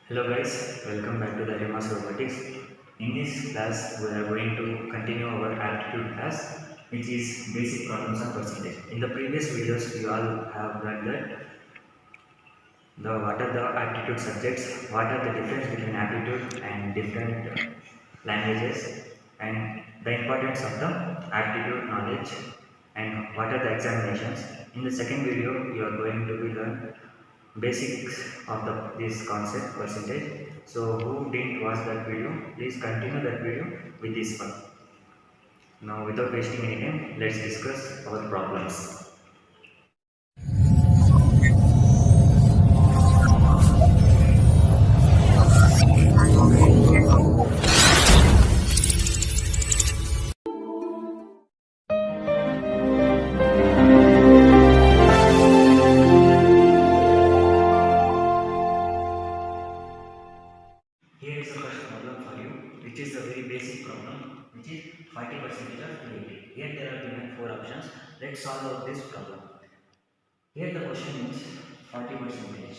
Hello guys, welcome back to the Remas Robotics. In this class, we are going to continue our aptitude class, which is basic problems of percentage. In the previous videos, you all have learned that what are the aptitude subjects, what are the difference between aptitude and different languages, and the importance of the aptitude knowledge, and what are the examinations. In the second video, you are going to be learn basics of this concept percentage. So who didn't watch that video, please continue that video with this one. Now without wasting any time, let's discuss our problems. Here is the first problem for you, which is a very basic problem, which is 40% of 280. Here there are given 4 options. Let's solve out this problem. Here the question is 40%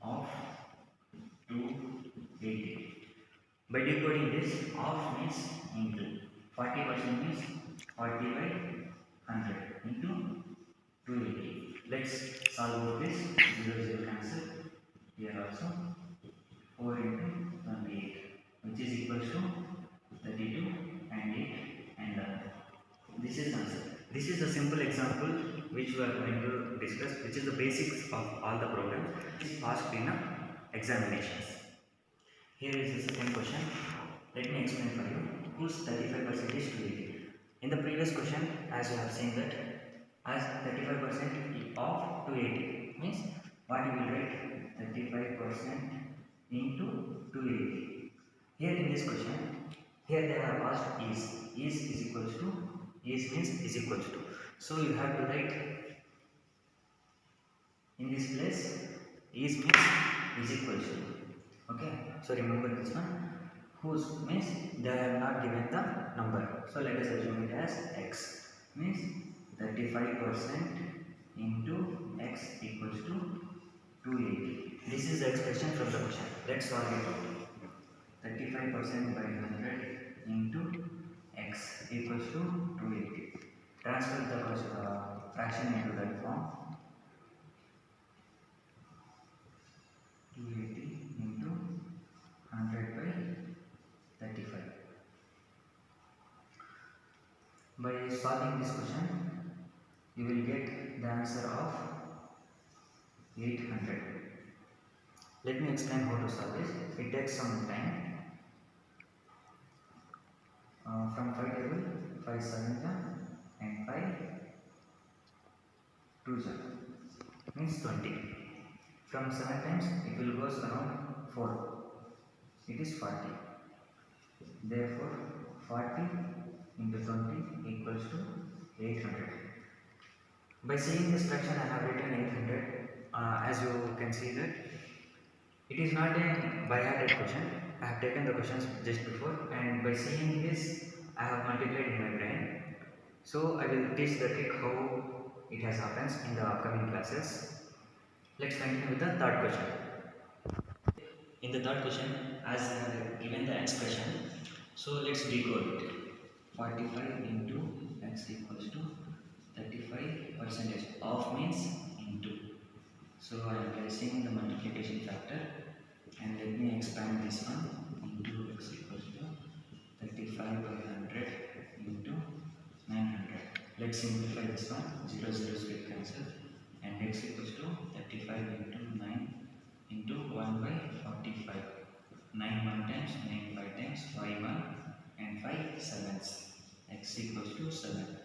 of 280. By decoding this, off means into. 40% means 40 by 100 into 280. Let's solve this. 0 0 cancel. Here also 4 into 28, which is equals to 32 and 8 and this is the answer. This is a simple example which we are going to discuss, which is the basics of all the programs asked in examinations. Here is the second question. Let me explain for you. Whose 35% is 280? In the previous question, as you have seen that, as 35% of 280 means what you will write 35% into 280. Here in this question, here they have asked is equals to, is means is equals to. So you have to write in this place is means is equals to. Okay, so remember this one. Whose means they have not given the number. So let us assume it as x means 35% into x equals to 280. This is the expression from the question. Let's solve it out. 35% by 100 into x equals to 280. Transfer the fraction into that form. 280 into 100 by 35. By solving this question, you will get the answer of 800. Let me explain how to solve this. It takes some time. From 5 table, 5 7 and 5 2 means 20. From 7 times, it will goes around 4. It is 40. Therefore, 40 into 20 equals to 800. By seeing this fraction, I have written 800. As you can see that it is not a by-hearted question. I have taken the questions just before, and by seeing this, I have multiplied in my brain. So I will teach the trick how it has happens in the upcoming classes. Let's continue with the third question. In the third question, as I have given the expression, so let's decode it. 45 into x equals to 35% of means into. So I am placing the multiplication factor, and let me expand this one into x equals to 35 by 100 into 900. Let's simplify this one. 0 0 will cancel, and x equals to 35 into 9 into 1 by 45. 9 1 times, 9 5 times, 5 1 and 5 sevens. X equals to 7.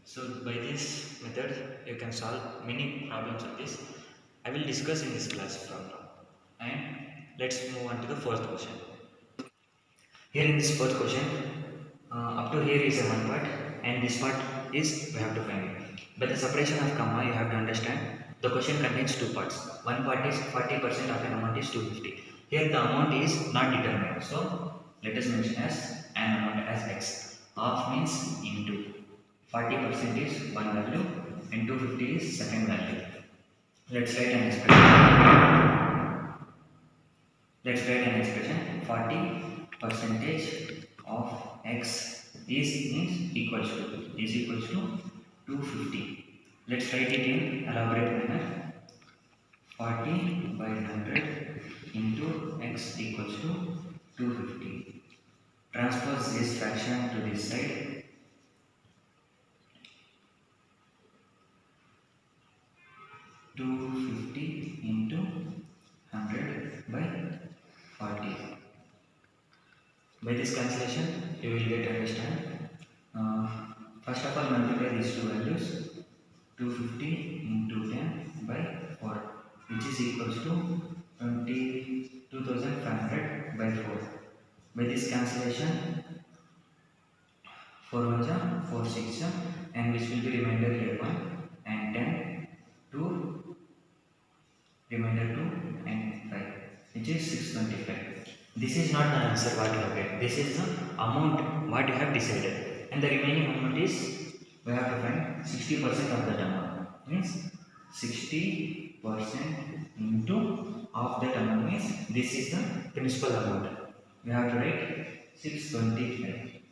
So by this method, you can solve many problems of this. I will discuss in this class from now. And let's move on to the fourth question. Here in this fourth question, up to here is a one part, and this part is we have to find it. By the separation of comma, you have to understand the question contains two parts. One part is 40% of an amount is 250. Here the amount is not determined, so let us mention as an amount as x. Half means into. 40% is one value and 250 is second value. Let's write an expression. Let's write an expression. 40 percentage of x is equals to 250. Let's write it in elaborate manner. 40 by 100 into x equals to 250. Transpose this fraction to this side. 250 into 100 by 40. By this cancellation, you will get understand. First of all, multiply these two values. 250 into 10 by 4, which is equals to 22,500 by 4. By this cancellation, 4 1 4 6 and which will be remainder here 1 and 10 2 remainder 2 and 5, which is 625. This is not the answer what you have get. This is the amount what you have decided, and the remaining amount is we have to find 60% of that amount. Means 60% into of that amount means this is the principal amount. We have to write 625.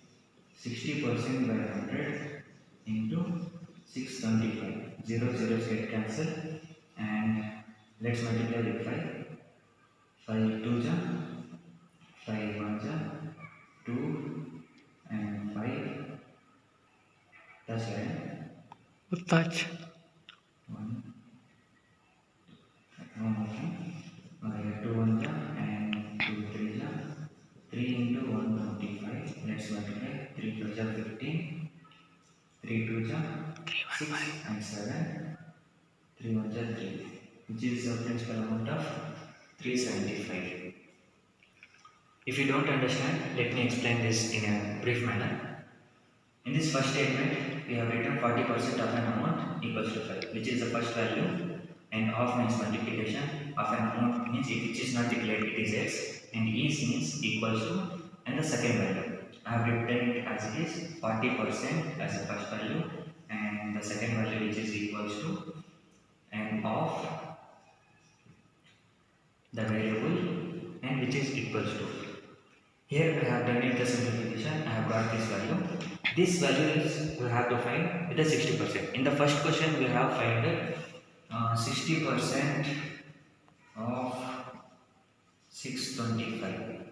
60% by 100 into 625. 0 zeros get cancelled, and let's multiply with 5. 5 2 ja, 5 1 ja, 2 and 5. Touch right? Touch. 1 more time. 2 1 ja and 2 3 ja. 3 into 125. Let's multiply. 3 2 ja 15. 3 2 ja 6 and 7. 3 1 ja 3, which is the principal amount of 375. If you don't understand, let me explain this in a brief manner. In this first statement, we have written 40% of an amount equals to 5, which is the first value, and of means multiplication of an amount means if it is not declared it is x, and is means equals to, and the second value. I have written it as it is 40% as the first value, and the second value which is equals to, and of the variable, and which is equals to. Here I have done it the simplification. I have got this value. This value is we have to find with the 60%. In the first question we have find 60% of 625.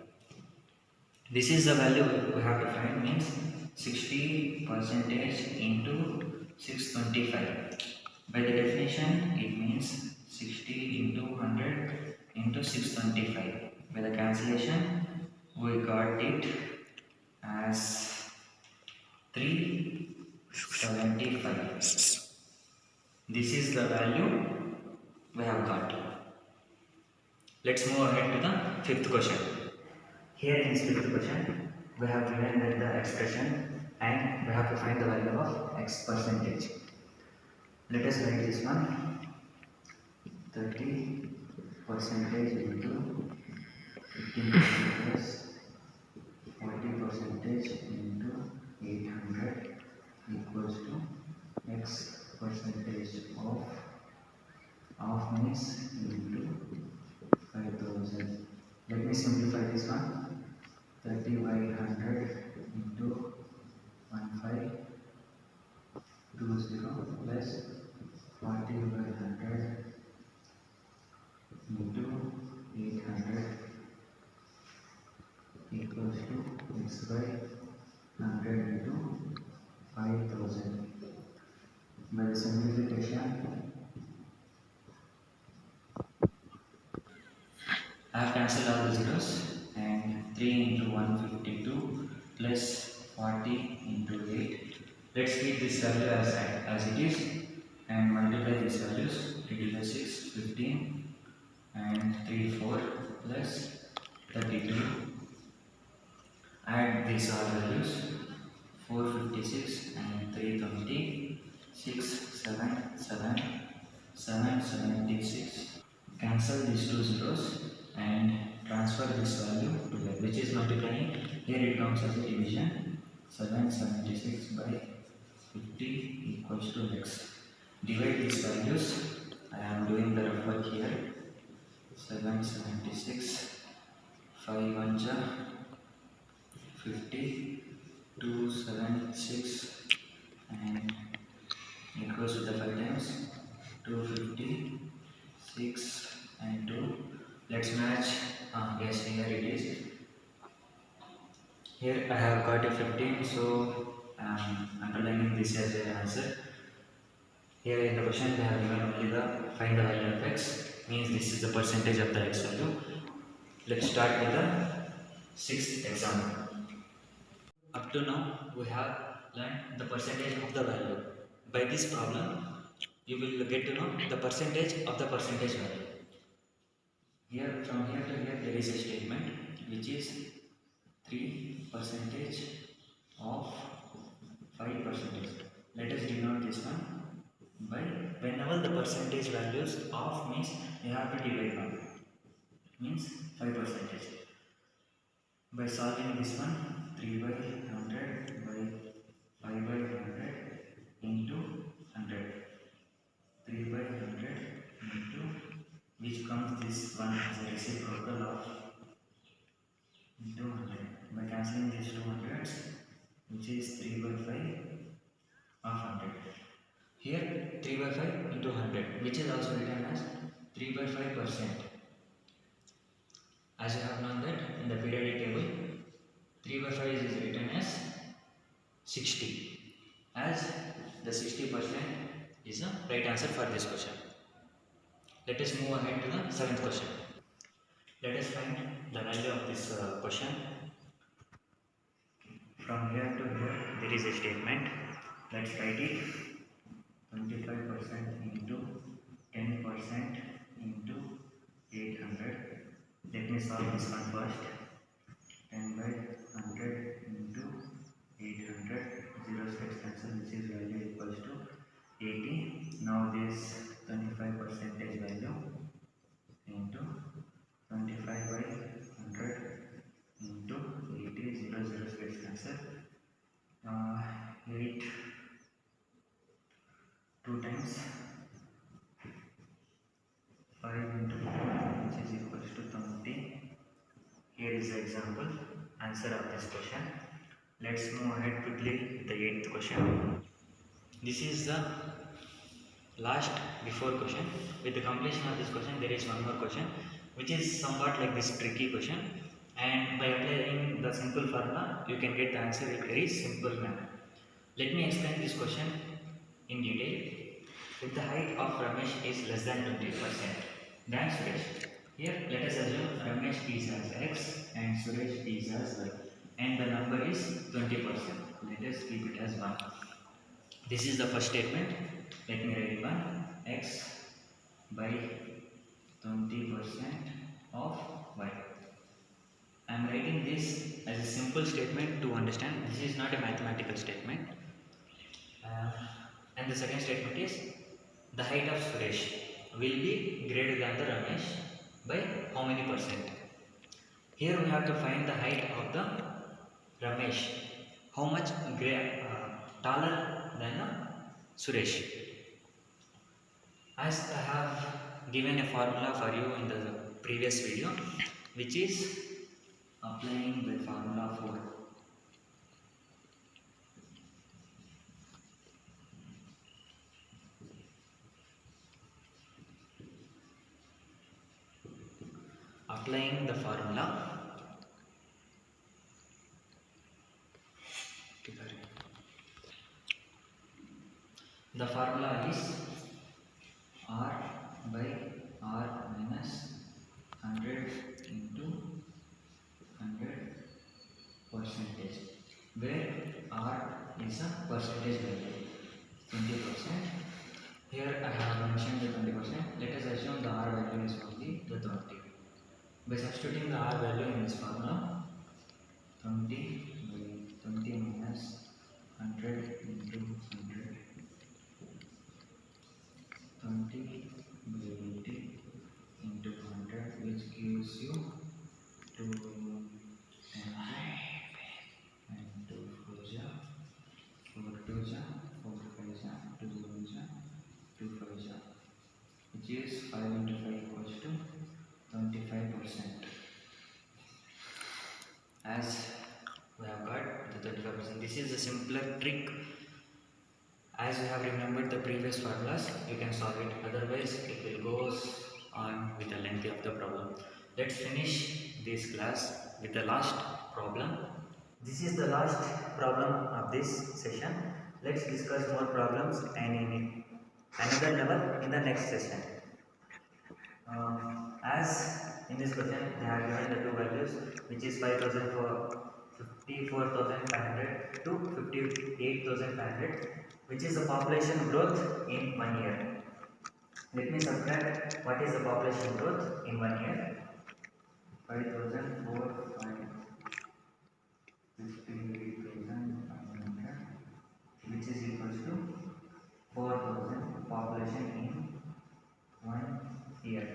This is the value we have to find, means 60% into 625. By the definition, it means 60 into 100 into 625. By the cancellation, we got it as 375. This is the value we have got. Let's move ahead to the fifth question. Here in this fifth question, we have given that the expression and we have to find the value of x percentage. Let us write this one. 30 percentage into 15% plus 40 percentage into 800 equals to x percentage of means into 5000. Let me simplify this one. 30 by 100 into 1520 plus 40 by 100 into 800 equals to x by 100 into 5000. By the simplification, I have cancelled all the zeros, and 3 into 152 plus 40 into 8. Let's keep this value as it is and multiply these values. 3 to 6, 15 and 3 4 plus 32. Add these all values. 456 and 320, 6 7 7 776. Cancel these two zeros and transfer this value to that, which is multiplying. Here it comes as a division. 776 by 50 equals to x. Divide these values. I am doing the rough work here. 776 5 1 50, 2 7 6, and it goes with the 5 times, 250, 6 and 2. Let's match. Yes, here it is. Here I have got a 15, so I am underlining this as an answer. Here in the question they have given only the find the value of x, means this is the percentage of the x value. Let's start with the sixth example. Up to now we have learned the percentage of the value. By this problem you will get to know the percentage of the percentage value. Here from here to here there is a statement which is 3 percentage of 5 percentage. Let us denote this one by whenever the percentage values of means you have to divide by means 5 percentage. By solving this one, 3 by 100 by 5 by 100 into 100. 3 by 100 into which comes this one as a reciprocal of into 100. By cancelling these two hundreds, which is 3 by 5 of 100. Here 3 by 5 into 100, which is also written as 3 by 5%. As you have known that in the periodic table, 3 by 5 is written as 60, as the 60% is the right answer for this question. Let us move ahead to the 7th question. Let us find the value of this question. From here to here there is a statement. Let's write it. 25% into 10% into 800. Let me solve this one first. 10 by 100 into 800, 0 gets cancelled, which is value equals to 80. Now this 25 percentage value into 25 by 100 into 80, 0 gets cancelled. 8 2 times 5 into 4, which is equals to 20. Here is the example answer of this question. Let's move ahead quickly with the 8th question. This is the last before question. With the completion of this question there is one more question which is somewhat like this tricky question, and by applying the simple formula you can get the answer in very simple manner. Let me explain this question in detail. If the height of Ramesh is less than 20%, then Suresh. Here let us assume Ramesh is as x and Suresh is as y, and the number is 20%. Let us keep it as 1. This is the first statement. Let me write 1 x by 20% of y. I am writing this as a simple statement to understand. This is not a mathematical statement. And the second statement is the height of Suresh will be greater than the Ramesh by how many percent? Here we have to find the height of the Ramesh. How much taller than the Suresh? As I have given a formula for you in the previous video, which is applying the formula 4. Applying the formula, the formula is R by R minus 100 into 100 percentage, where R is a percentage value, 20%. Here I have mentioned the 20%. Let us assume the R value is only the 20. By substituting the R value in this formula, 20 by 20 minus 100 into 100, 20 by 80 into 100, which gives you 2 and 2 4 ja, 4 2 ja, 4 5 ja, 2 1 ja, 2 5 ja, which is 5 into 5 equals to 25%. as we have got the 35%. This is a simpler trick. As you have remembered the previous formulas, you can solve it. Otherwise, it will go on with the length of the problem. Let's finish this class with the last problem. This is the last problem of this session. Let's discuss more problems and in another level in the next session. As in this question, they have given the two values, which is 5,000 for 54,500 to 58,500, which is the population growth in 1 year. Let me subtract what is the population growth in 1 year. 5,000 for 58,500, which is equals to 4,000 population in 1 year.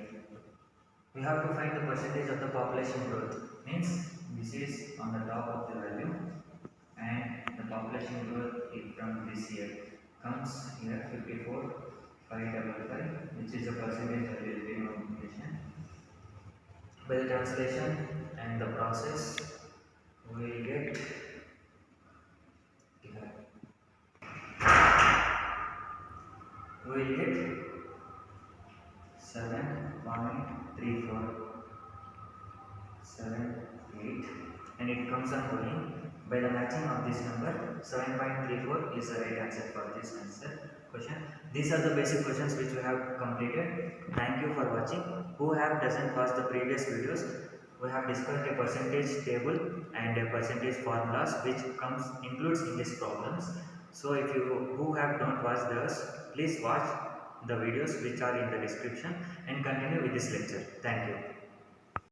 We have to find the percentage of the population growth. Means this is on the top of the value, and the population growth is from this year comes here 54,555, which is the percentage value denomination. By the translation and the process, we will get 7.3478, and it comes on going. By the matching of this number, 7.34 is the right answer for this question. These are the basic questions which we have completed. Thank you for watching. Who doesn't watch the previous videos, we have discussed a percentage table and a percentage formulas which includes in these problems. So if you don't watch those, please watch the videos which are in the description and continue with this lecture. Thank you.